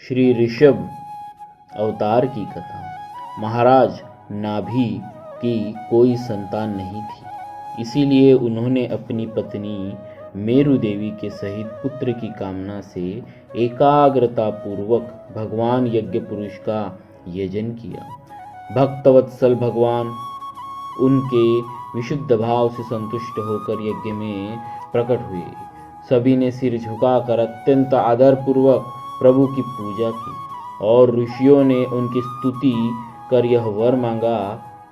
श्री ऋषभ अवतार की कथा। महाराज नाभि की कोई संतान नहीं थी, इसीलिए उन्होंने अपनी पत्नी मेरु देवी के सहित पुत्र की कामना से एकाग्रता पूर्वक भगवान यज्ञ पुरुष का यजन किया। भक्तवत्सल भगवान उनके विशुद्ध भाव से संतुष्ट होकर यज्ञ में प्रकट हुए। सभी ने सिर झुकाकर अत्यंत आदरपूर्वक प्रभु की पूजा की और ऋषियों ने उनकी स्तुति कर यह वर मांगा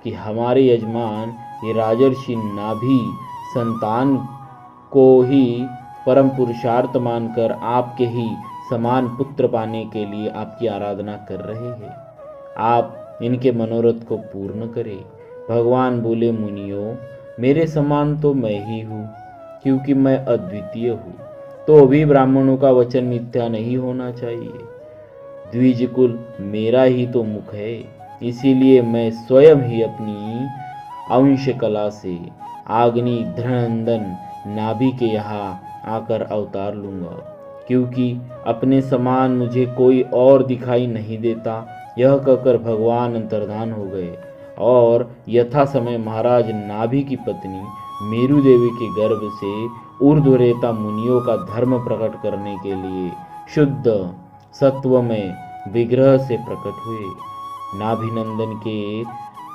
कि हमारे यजमान ये राजर्षि नाभि संतान को ही परम पुरुषार्थ मानकर आपके ही समान पुत्र पाने के लिए आपकी आराधना कर रहे हैं। आप इनके मनोरथ को पूर्ण करें। भगवान बोले, मुनियों, मेरे समान तो मैं ही हूँ, क्योंकि मैं अद्वितीय हूँ, तो भी ब्राह्मणों का वचन मिथ्या नहीं होना चाहिए। द्विज कुल मेरा ही तो मुख है, इसीलिए मैं स्वयं ही अपनी अंश कला से आग्नि धृणनंदन नाभि के यहाँ आकर अवतार लूंगा, क्योंकि अपने समान मुझे कोई और दिखाई नहीं देता। यह कहकर भगवान अंतर्धान हो गए और यथा समय महाराज नाभि की पत्नी मेरु देवी के गर्भ से ऊर्ध्वरेता मुनियों का धर्म प्रकट करने के लिए शुद्ध सत्व में विग्रह से प्रकट हुए। नाभिनंदन के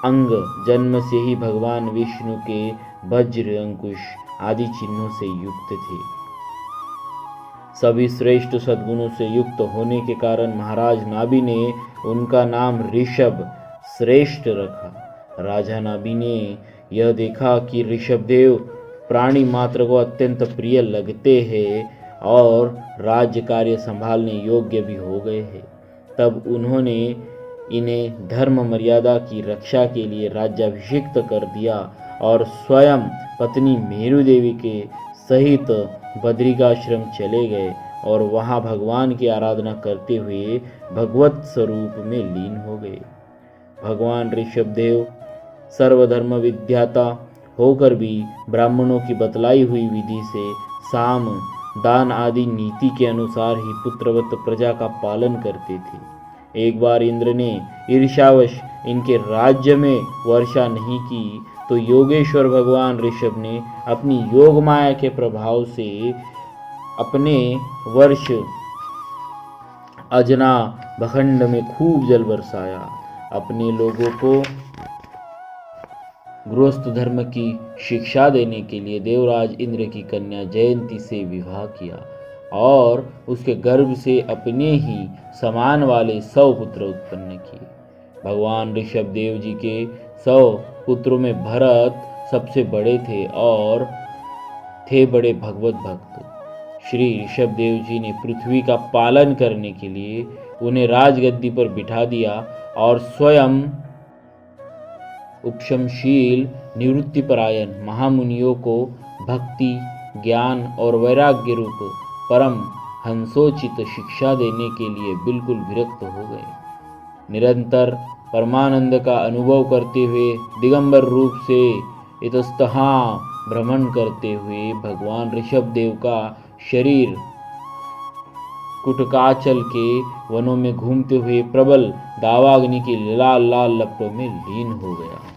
अंग जन्म से ही भगवान विष्णु के वज्र अंकुश आदि चिन्हों से युक्त थे। सभी श्रेष्ठ सद्गुणों से युक्त होने के कारण महाराज नाभि ने उनका नाम ऋषभ श्रेष्ठ रखा। राजा नाभि ने यह देखा कि ऋषभदेव प्राणी मात्र को अत्यंत प्रिय लगते हैं और राज्य कार्य संभालने योग्य भी हो गए हैं। तब उन्होंने इन्हें धर्म मर्यादा की रक्षा के लिए राज्याभिषिक्त कर दिया और स्वयं पत्नी मेरु देवी के सहित बद्रिकाश्रम चले गए और वहां भगवान की आराधना करते हुए भगवत स्वरूप में लीन हो गए। भगवान ऋषभदेव सर्वधर्म विद्याता होकर भी ब्राह्मणों की बतलाई हुई विधि से साम दान आदि नीति के अनुसार ही पुत्रवत प्रजा का पालन करते थे। एक बार इंद्र ने ईर्ष्यावश इनके राज्य में वर्षा नहीं की तो योगेश्वर भगवान ऋषभ ने अपनी योग माया के प्रभाव से अपने वर्ष अजना भखंड में खूब जल बरसाया। अपने लोगों को गृहस्थ धर्म की शिक्षा देने के लिए देवराज इंद्र की कन्या जयंती से विवाह किया और उसके गर्भ से अपने ही समान वाले 100 पुत्र उत्पन्न किए। भगवान ऋषभ देव जी के 100 पुत्रों में भरत सबसे बड़े थे और थे बड़े भगवत भक्त। श्री ऋषभ देव जी ने पृथ्वी का पालन करने के लिए उन्हें राजगद्दी पर बिठा दिया और स्वयं उपशमशील निवृत्तिपरायण महामुनियों को भक्ति ज्ञान और वैराग्य रूप परम हंसोचित शिक्षा देने के लिए बिल्कुल विरक्त हो गए। निरंतर परमानंद का अनुभव करते हुए दिगंबर रूप से इतस्ततः भ्रमण करते हुए भगवान ऋषभ देव का शरीर कुटकाचल के वनों में घूमते हुए प्रबल दावाग्नि की लाल लाल लपटों में लीन हो गया।